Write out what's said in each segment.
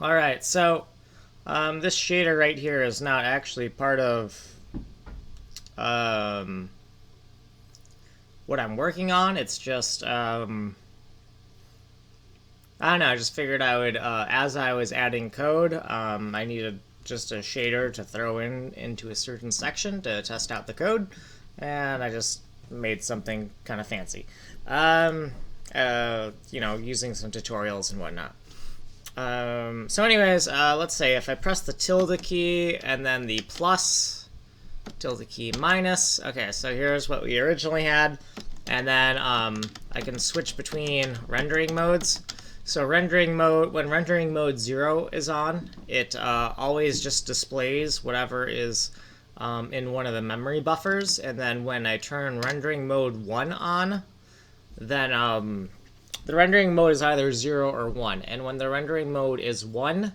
Alright, so this shader right here is not actually part of um, what I'm working on. It's just, I don't know, I just figured I would, as I was adding code, I needed just a shader to throw into a certain section to test out the code, and I just made something kind of fancy. Using some tutorials and whatnot. So anyways, let's say if I press the tilde key and then the plus, tilde key minus. Okay, so here's what we originally had. And then I can switch between rendering modes. So rendering mode, when rendering mode 0 is on, it always just displays whatever is in one of the memory buffers. And then when I turn rendering mode 1 on, then the rendering mode is either 0 or 1. And when the rendering mode is 1,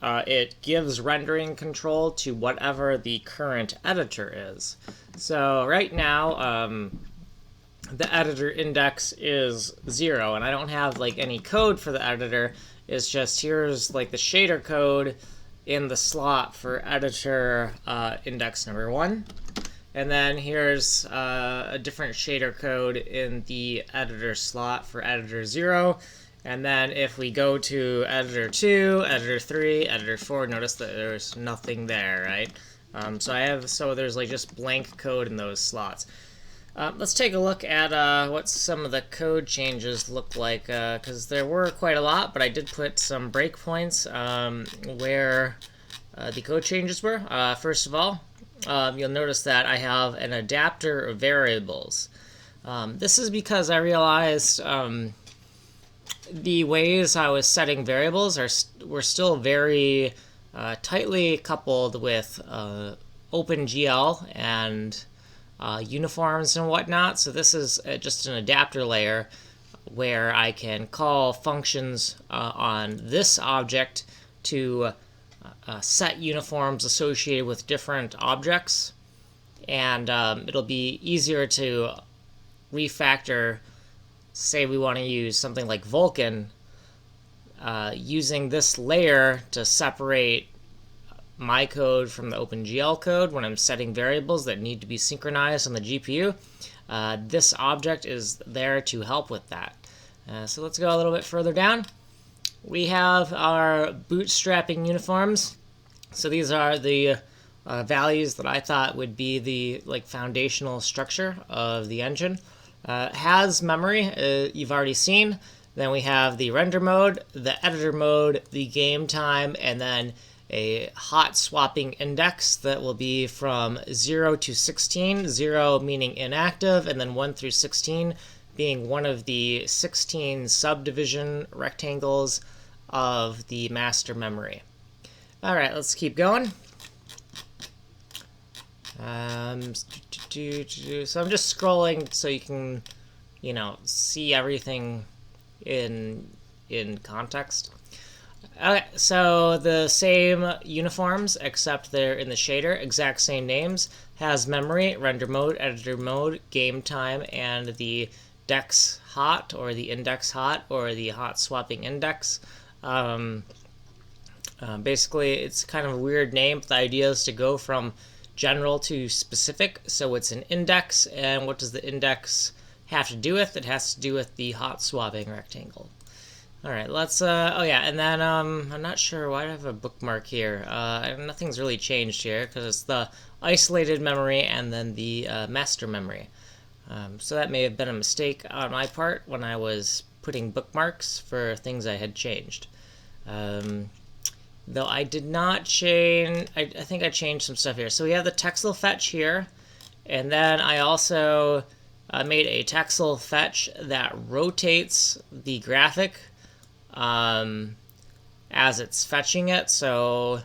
it gives rendering control to whatever the current editor is. So right now, the editor index is 0, and I don't have like any code for the editor. It's just here's like the shader code in the slot for editor index number 1. And then here's a different shader code in the editor slot for editor 0. And then if we go to editor 2, editor 3, editor 4, notice that there's nothing there, right? So there's like just blank code in those slots. Let's take a look at what some of the code changes look like, because there were quite a lot, but I did put some breakpoints where the code changes were. First of all, you'll notice that I have an adapter of variables. This is because I realized the ways I was setting variables were still very tightly coupled with OpenGL and uniforms and whatnot. So this is just an adapter layer where I can call functions on this object to set uniforms associated with different objects, and it'll be easier to refactor. Say we want to use something like Vulkan, using this layer to separate my code from the OpenGL code when I'm setting variables that need to be synchronized on the GPU. This object is there to help with that. So let's go a little bit further down. We have our bootstrapping uniforms. So these are the values that I thought would be the foundational structure of the engine. Has memory, you've already seen. Then we have the render mode, the editor mode, the game time, and then a hot swapping index that will be from 0 to 16, 0 meaning inactive, and then 1 through 16 being one of the 16 subdivision rectangles of the master memory. Alright, let's keep going. So I'm just scrolling so you can, see everything in context. Okay, so the same uniforms, except they're in the shader, exact same names, has memory, render mode, editor mode, game time, and the dex hot, or the index hot, or the hot swapping index. Basically, it's kind of a weird name, but the idea is to go from general to specific. So it's an index, and what does the index have to do with? It has to do with the hot swapping rectangle. Alright, let's, and then, I'm not sure why I have a bookmark here. Nothing's really changed here, because it's the isolated memory and then the master memory. So that may have been a mistake on my part when I was putting bookmarks for things I had changed. Though I did not change, I think I changed some stuff here. So we have the Textile Fetch here, and then I also made a Textile Fetch that rotates the graphic as it's fetching it. So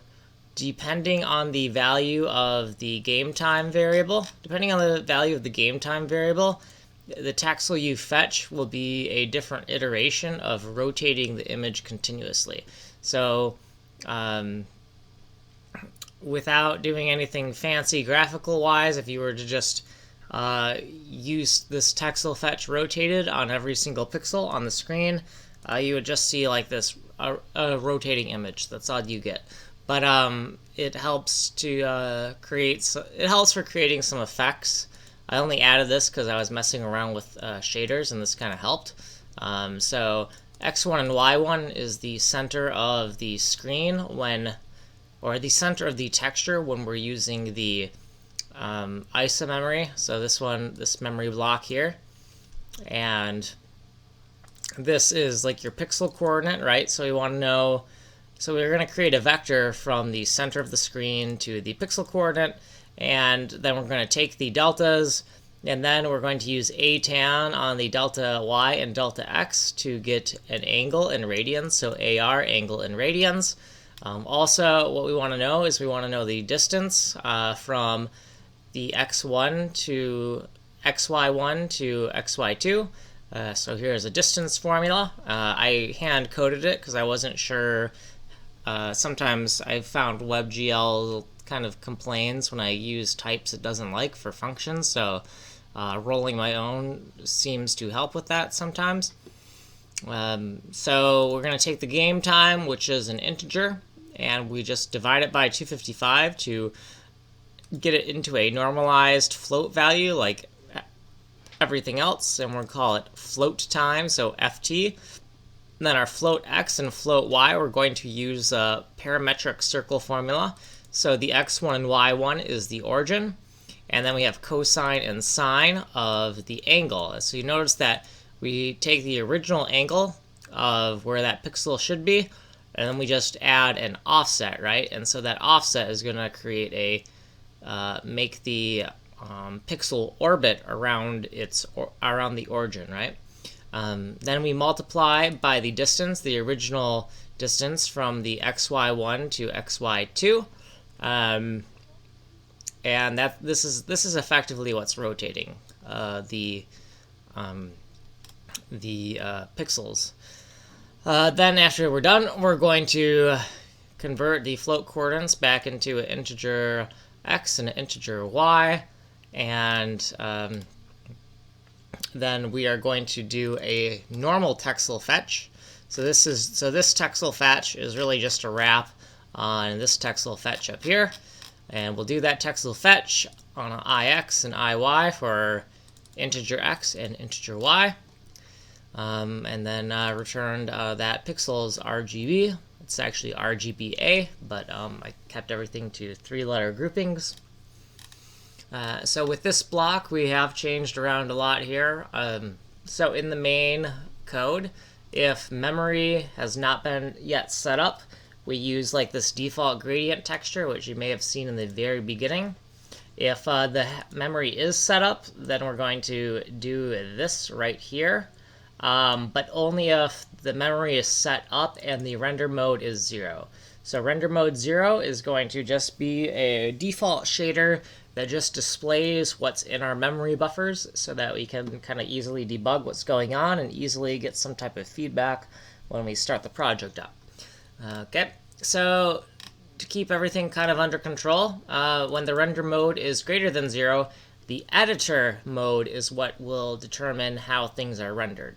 depending on the value of the game time variable, the Textile you fetch will be a different iteration of rotating the image continuously. So without doing anything fancy graphical wise, if you were to just use this Textile Fetch rotated on every single pixel on the screen, you would just see like this a rotating image. That's all you get. But it helps to it helps for creating some effects. I only added this because I was messing around with shaders, and this kind of helped. So X1 and Y1 is the center of the screen or the center of the texture when we're using the ISA memory. So this memory block here, and this is like your pixel coordinate, right? So we want to know, so we're going to create a vector from the center of the screen to the pixel coordinate, and then we're going to take the deltas, and then we're going to use ATAN on the delta Y and delta X to get an angle in radians, so AR, angle in radians. Also, what we want to know is we want to know the distance from the X1 to XY1 to XY2. So here's a distance formula. I hand coded it because I wasn't sure. Sometimes I've found WebGL kind of complains when I use types it doesn't like for functions, so rolling my own seems to help with that sometimes. So we're going to take the game time, which is an integer, and we just divide it by 255 to get it into a normalized float value like everything else, and we'll call it float time, so ft. And then our float x and float y, we're going to use a parametric circle formula. So the x1 and y1 is the origin, and then we have cosine and sine of the angle. So you notice that we take the original angle of where that pixel should be, and then we just add an offset, right? And so that offset is going to create make the pixel orbit around the origin, right? Then we multiply by the distance, the original distance from the xy1 to xy2, and this is effectively what's rotating the pixels. Then after we're done, we're going to convert the float coordinates back into an integer x and an integer y, and then we are going to do a normal textile fetch. So this textile fetch is really just a wrap on this textile fetch up here, and we'll do that textile fetch on an ix and iy for integer x and integer y, and then returned that pixel's RGB. It's actually RGBA, but I kept everything to 3-letter groupings. So with this block, we have changed around a lot here. So in the main code, if memory has not been yet set up, we use like this default gradient texture, which you may have seen in the very beginning. If the memory is set up, then we're going to do this right here, but only if the memory is set up and the render mode is 0. So render mode 0 is going to just be a default shader that just displays what's in our memory buffers so that we can kind of easily debug what's going on and easily get some type of feedback when we start the project up. Okay, so to keep everything kind of under control, when the render mode is greater than 0, the editor mode is what will determine how things are rendered.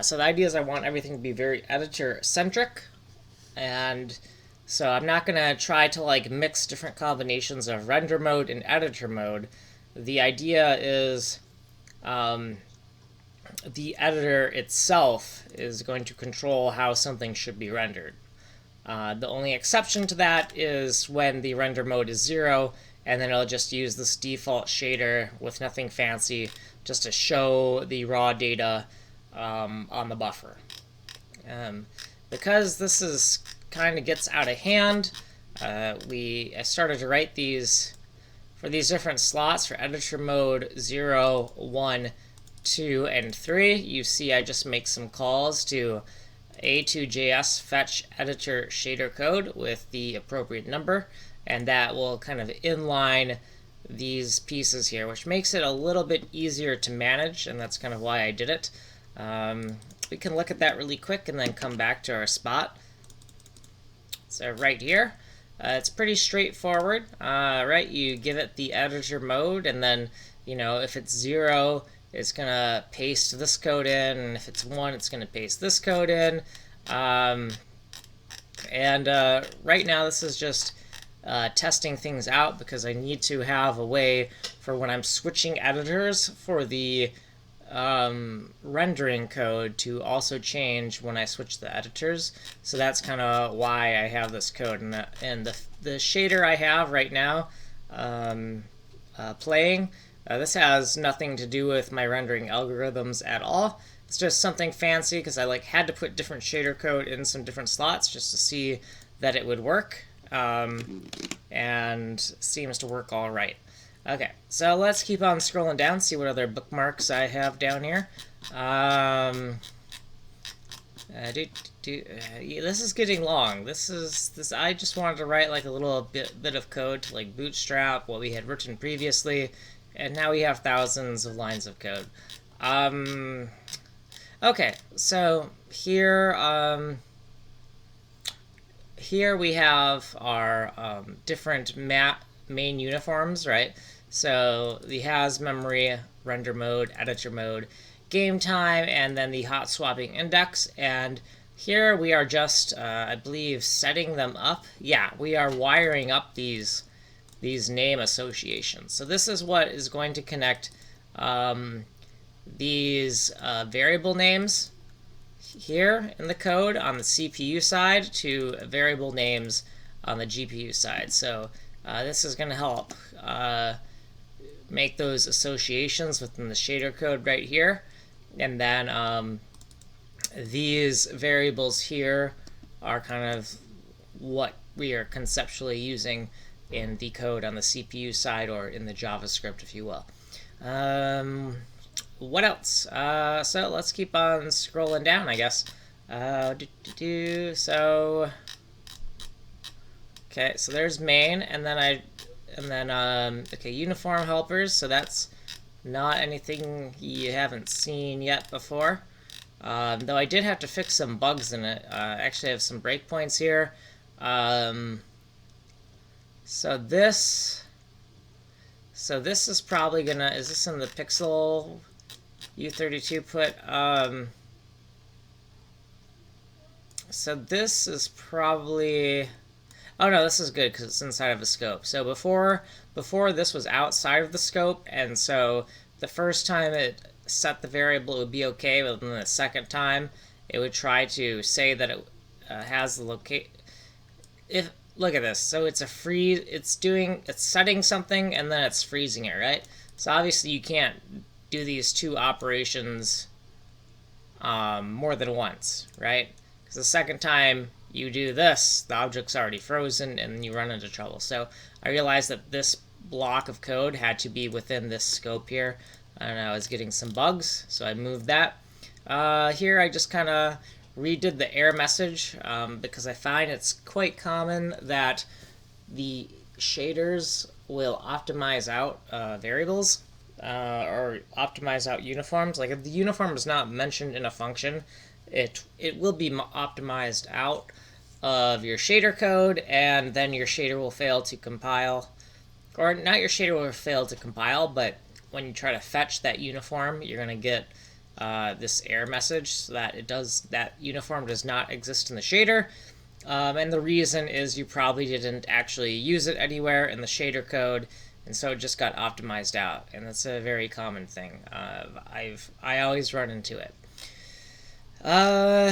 So the idea is I want everything to be very editor-centric, and so I'm not going to try to like mix different combinations of render mode and editor mode. The idea is the editor itself is going to control how something should be rendered. The only exception to that is when the render mode is 0, and then it'll just use this default shader with nothing fancy just to show the raw data on the buffer. Because this is kind of gets out of hand, I started to write these for these different slots for editor mode 0, 1, 2, and 3. You see I just make some calls to A2JS fetch editor shader code with the appropriate number, and that will kind of inline these pieces here, which makes it a little bit easier to manage, and that's kind of why I did it. We can look at that really quick and then come back to our spot. So right here, it's pretty straightforward, right? You give it the editor mode, and then, you know, if it's 0, it's going to paste this code in, and if it's 1, it's going to paste this code in. And right now this is just testing things out because I need to have a way for when I'm switching editors for the rendering code to also change when I switch the editors. So that's kind of why I have this code. And the shader I have right now playing, this has nothing to do with my rendering algorithms at all. It's just something fancy because I had to put different shader code in some different slots just to see that it would work, and seems to work all right. Okay, so let's keep on scrolling down, see what other bookmarks I have down here. This is getting long. This. I just wanted to write like a little bit of code to like bootstrap what we had written previously, and now we have thousands of lines of code. Okay, so here here we have our different main uniforms, right? So the has memory, render mode, editor mode, game time, and then the hot swapping index. And here we are just, I believe, setting them up. Yeah, we are wiring up these name associations. So this is what is going to connect these variable names here in the code on the CPU side to variable names on the GPU side. So this is going to help make those associations within the shader code right here. And then these variables here are kind of what we are conceptually using in the code on the CPU side, or in the JavaScript, if you will. What else? So let's keep on scrolling down, I guess. So okay, so there's main, and then okay, uniform helpers. So that's not anything you haven't seen yet before. Though I did have to fix some bugs in it. Actually, I have some breakpoints here. So this is probably gonna. Is this in the pixel U32 put? So this is probably. Oh no, this is good because it's inside of a scope. So before this was outside of the scope, and so the first time it set the variable, it would be okay, but then the second time it would try to say that it has the locate. Look at this. So it's a freeze. It's setting something and then it's freezing it, right? So obviously you can't do these two operations more than once, right? Because the second time you do this, the object's already frozen and you run into trouble. So I realized that this block of code had to be within this scope here, and I was getting some bugs, so I moved that. Here I just kind of redid the error message because I find it's quite common that the shaders will optimize out variables or optimize out uniforms. Like if the uniform is not mentioned in a function, it will be optimized out of your shader code, and then your shader will fail to compile. Or not your shader will fail to compile, but when you try to fetch that uniform, you're going to get this error message so that that uniform does not exist in the shader. And the reason is you probably didn't actually use it anywhere in the shader code, and so it just got optimized out. And that's a very common thing. I always run into it.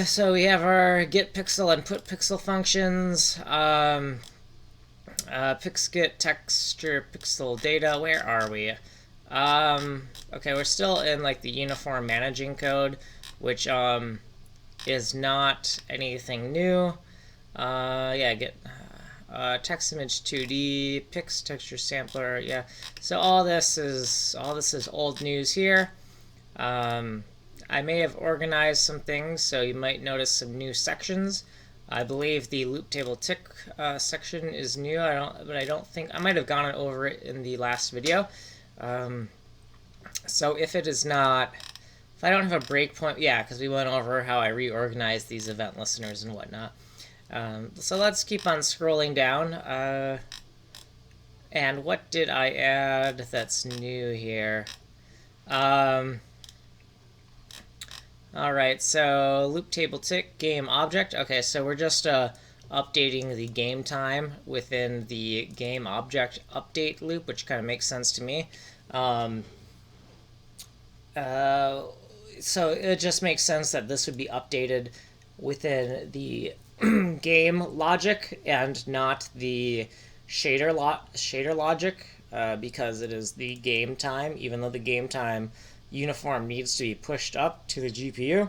So we have our get pixel and put pixel functions. Pixget texture pixel data. Where are we? Okay, we're still in like the uniform managing code, which is not anything new. Yeah, get text image 2D, pix texture sampler. Yeah, so all this is old news here. I may have organized some things, so you might notice some new sections. I believe the loop table tick section is new. But I don't think I might have gone over it in the last video. So if it is not, if I don't have a breakpoint, yeah, because we went over how I reorganized these event listeners and whatnot. So let's keep on scrolling down. And what did I add that's new here? Alright, so loop table tick game object. Okay, so we're just updating the game time within the game object update loop, which kind of makes sense to me. Um, so it just makes sense that this would be updated within the game logic and not the shader logic, because it is the game time, even though the game time uniform needs to be pushed up to the GPU.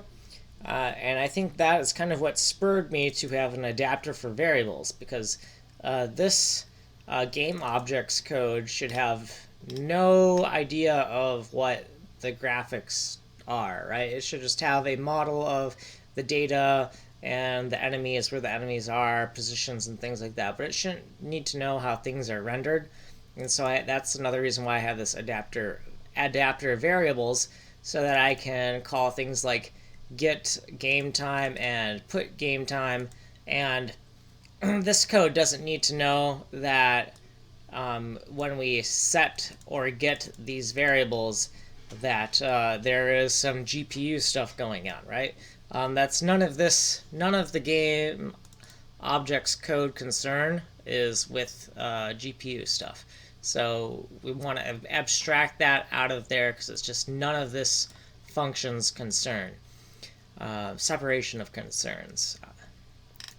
And I think that is kind of what spurred me to have an adapter for variables, because this game objects code should have no idea of what the graphics are, right? It should just have a model of the data and the enemies, where the enemies are, positions, and things like that. But it shouldn't need to know how things are rendered. And so that's another reason why I have this adapter variables, so that I can call things like get game time and put game time. And this code doesn't need to know that when we set or get these variables that there is some GPU stuff going on, right? That's none of the game objects code concern is with GPU stuff. So we want to abstract that out of there, because it's just none of this function's concern. Separation of concerns.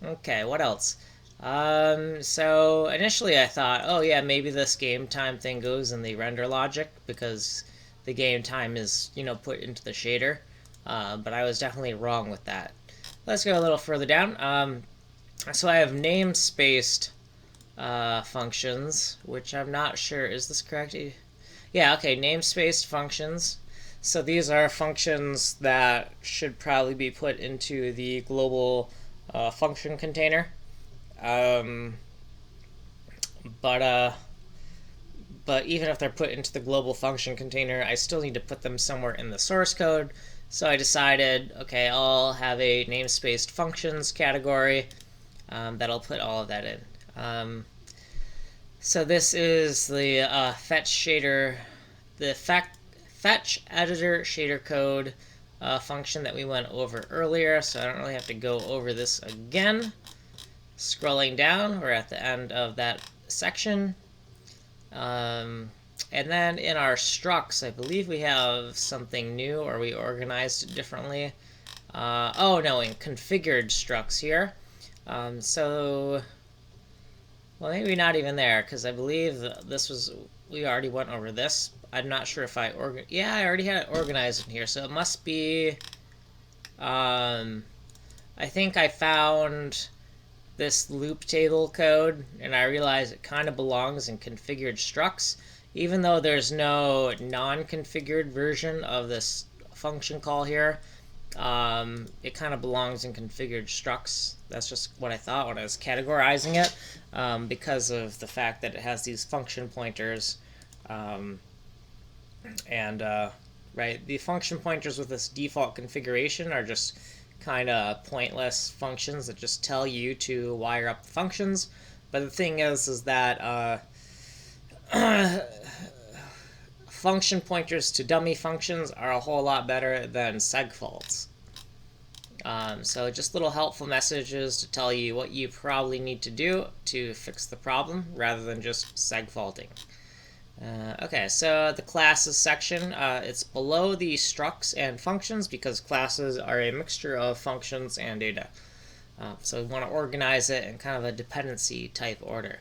Okay, what else? So initially I thought, oh yeah, maybe this game time thing goes in the render logic, because the game time is, put into the shader. But I was definitely wrong with that. Let's go a little further down. So I have namespaced functions, which I'm not sure, is this correct? Yeah, okay, namespaced functions. So these are functions that should probably be put into the global function container. But even if they're put into the global function container, I still need to put them somewhere in the source code. So I decided, okay, I'll have a namespaced functions category that'll put all of that in. So this is the fetch shader, the fetch editor shader code function that we went over earlier. So I don't really have to go over this again. Scrolling down, we're at the end of that section. And then in our structs, I believe we have something new, or we organized it differently. Oh no, in configured structs here. So, well, maybe not even there, because I believe we already went over this. I'm not sure if I I already had it organized in here, so it must be, I think I found this loop table code, and I realized it kind of belongs in configured structs, even though there's no non-configured version of this function call here. It kind of belongs in configured structs. That's just what I thought when I was categorizing it, because of the fact that it has these function pointers, right, the function pointers with this default configuration are just kind of pointless functions that just tell you to wire up the functions. But the thing is that function pointers to dummy functions are a whole lot better than segfaults. So just little helpful messages to tell you what you probably need to do to fix the problem, rather than just segfaulting. Okay, so the classes section, it's below the structs and functions, because classes are a mixture of functions and data. So we want to organize it in kind of a dependency type order.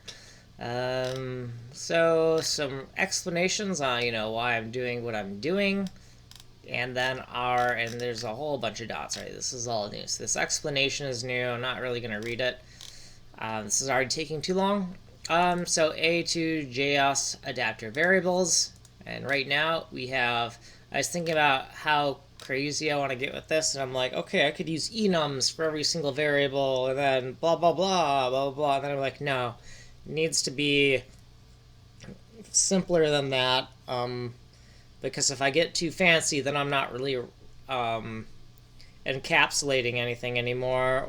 So some explanations on, why I'm doing what I'm doing, and then and there's a whole bunch of dots, right? This is all new. So this explanation is new. I'm not really going to read it. This is already taking too long. So A2JS adapter variables, and right now I was thinking about how crazy I want to get with this, and I'm like, okay, I could use enums for every single variable, and then blah, blah, blah, blah, blah, and then I'm like, no, it needs to be simpler than that, because if I get too fancy, then I'm not really encapsulating anything anymore,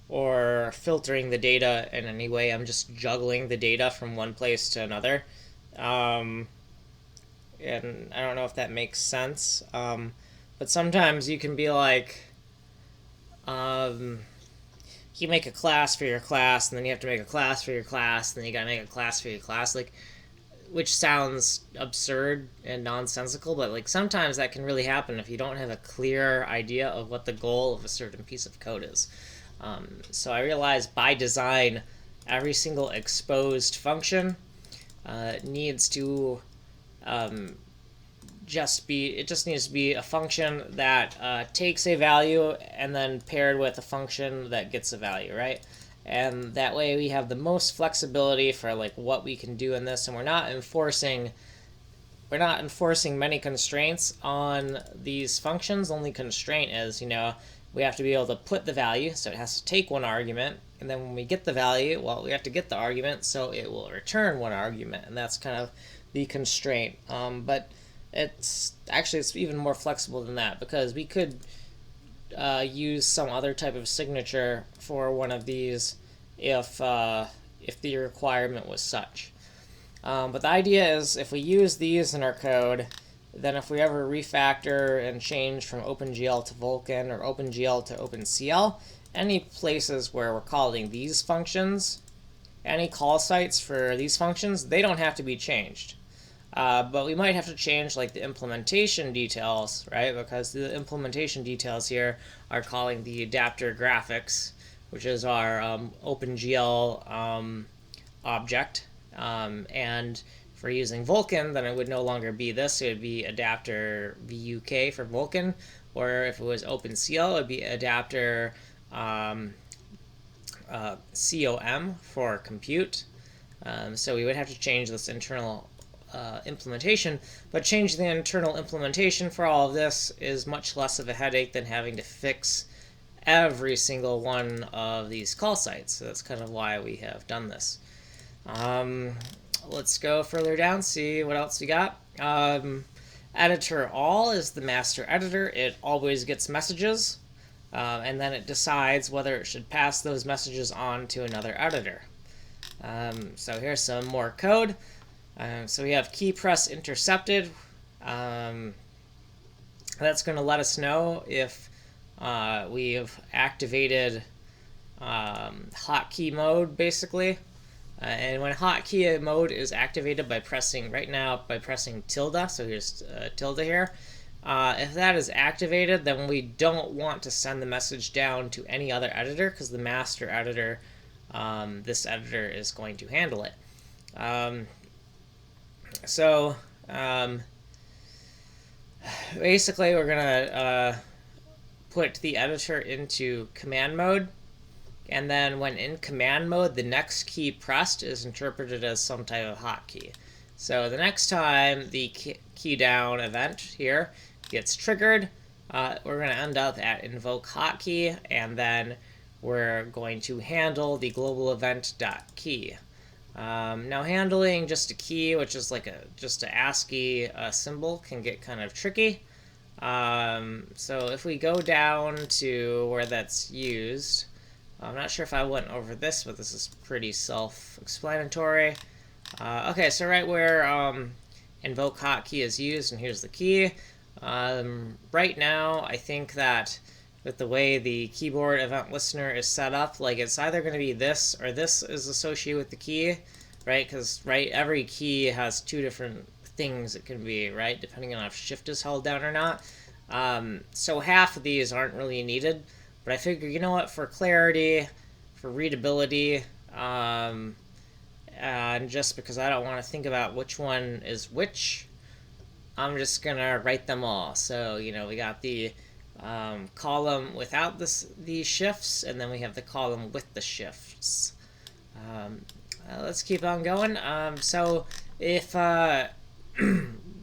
or filtering the data in any way. I'm just juggling the data from one place to another. And I don't know if that makes sense. But sometimes you can be like, you make a class for your class, and then you have to make a class for your class, and then you gotta make a class for your class, like, which sounds absurd and nonsensical, but like sometimes that can really happen if you don't have a clear idea of what the goal of a certain piece of code is. So I realized by design, every single exposed function needs to it just needs to be a function that takes a value and then paired with a function that gets a value, right? And that way we have the most flexibility for like what we can do in this, and we're not enforcing many constraints on these functions. Only constraint is, we have to be able to put the value, so it has to take one argument, and then when we get the value, well, we have to get the argument, so it will return one argument, and that's kind of the constraint. But it's even more flexible than that, because we could use some other type of signature for one of these if the requirement was such. But the idea is, if we use these in our code, then if we ever refactor and change from OpenGL to Vulkan or OpenGL to OpenCL, any places where we're calling these functions, any call sites for these functions, they don't have to be changed. But we might have to change like the implementation details, right? Because the implementation details here are calling the adapter graphics, which is our OpenGL object. And if we're using Vulkan, then it would no longer be this. It would be adapter VUK for Vulkan. Or if it was OpenCL, it would be adapter COM for compute. So we would have to change this internal implementation, but changing the internal implementation for all of this is much less of a headache than having to fix every single one of these call sites. So that's kind of why we have done this. Let's go further down, see what else we got. Editor all is the master editor. It always gets messages, and then it decides whether it should pass those messages on to another editor. So here's some more code. So we have key press intercepted. That's going to let us know if we've activated hotkey mode, basically. And when hotkey mode is activated by pressing tilde, so here's tilde here. If that is activated, then we don't want to send the message down to any other editor, because the master editor, this editor, is going to handle it. Basically, we're going to put the editor into command mode, and then when in command mode, the next key pressed is interpreted as some type of hotkey. So the next time the key down event here gets triggered, we're going to end up at invoke hotkey, and then we're going to handle the global event.key. Now handling just a key, which is like just an ASCII symbol, can get kind of tricky. So if we go down to where that's used, I'm not sure if I went over this, but this is pretty self-explanatory. Okay, so right where invoke hotkey is used, and here's the key. Right now, I think that with the way the keyboard event listener is set up, like it's either going to be this or this is associated with the key, right? Because every key has two different things it can be, right? Depending on if shift is held down or not. So half of these aren't really needed, but I figure, you know what, for clarity, for readability, and just because I don't want to think about which one is which, I'm just gonna write them all. So, we got the column without these shifts, and then we have the column with the shifts. Let's keep on going.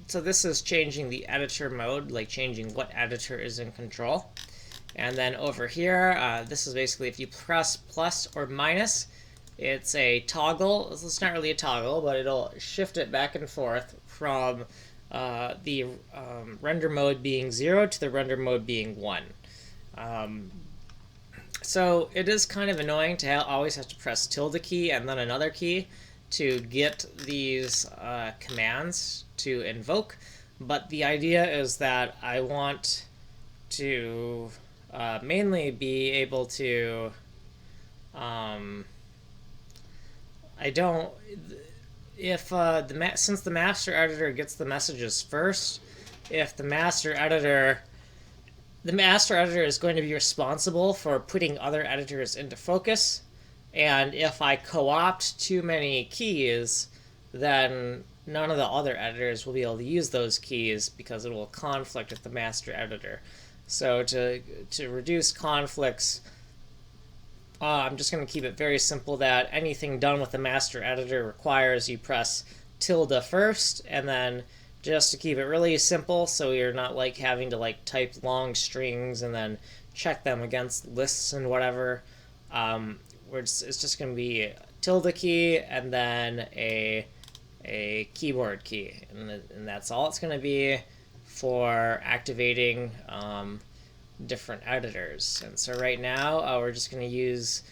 So this is changing the editor mode, like changing what editor is in control. And then over here, this is basically if you press plus or minus, it's a toggle. It's not really a toggle, but it'll shift it back and forth from the render mode being 0 to the render mode being 1. So it is kind of annoying to always have to press tilde key and then another key to get these commands to invoke, but the idea is that I want to mainly be able to I don't. If since the master editor gets the messages first, if the master editor is going to be responsible for putting other editors into focus, and if I co-opt too many keys, then none of the other editors will be able to use those keys because it will conflict with the master editor. So to reduce conflicts, I'm just going to keep it very simple that anything done with the master editor requires you press tilde first, and then just to keep it really simple so you're not like having to like type long strings and then check them against lists and whatever, it's just going to be tilde key and then a keyboard key, and that's all it's going to be for activating different editors. And so right now we're just going to use,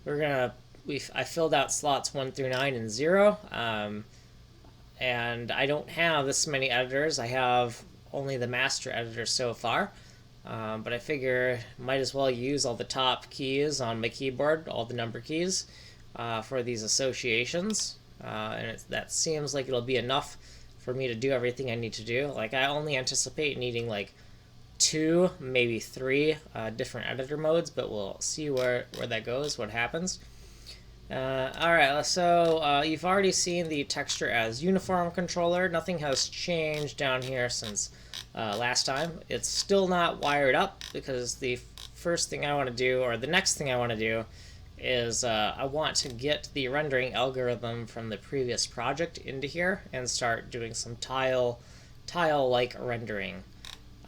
I filled out slots 1 through 9 and 0, and I don't have this many editors. I have only the master editor so far, but I figure might as well use all the top keys on my keyboard, all the number keys, for these associations, and that seems like it'll be enough for me to do everything I need to do. Like, I only anticipate needing like 2, maybe 3 different editor modes, but we'll see where that goes, what happens. Alright, so you've already seen the texture as uniform controller. Nothing has changed down here since last time. It's still not wired up because the first thing I want to do, or the next thing I want to do, is I want to get the rendering algorithm from the previous project into here and start doing some tile-like rendering.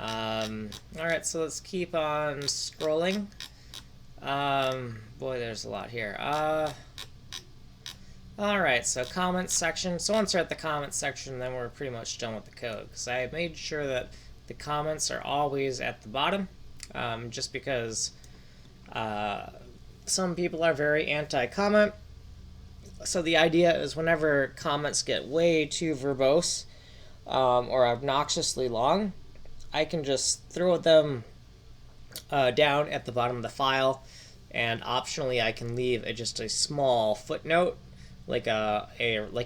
Alright, so let's keep on scrolling. Boy, there's a lot here. Alright, so comments section. So once we're at the comments section, then we're pretty much done with the code, because I made sure that the comments are always at the bottom, just because some people are very anti-comment. So the idea is whenever comments get way too verbose or obnoxiously long, I can just throw them down at the bottom of the file, and optionally I can leave just a small footnote, like a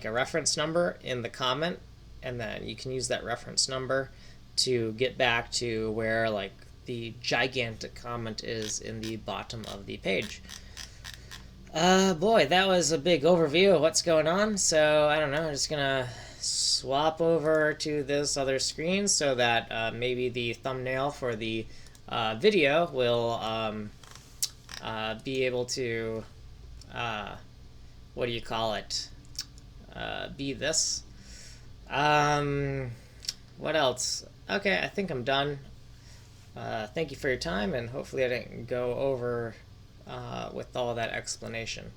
reference number in the comment, and then you can use that reference number to get back to where like the gigantic comment is in the bottom of the page. Boy, that was a big overview of what's going on. So I don't know, I'm just gonna swap over to this other screen so that maybe the thumbnail for the video will be able to what do you call it? Be this. What else? Okay, I think I'm done. Thank you for your time, and hopefully I didn't go over with all that explanation.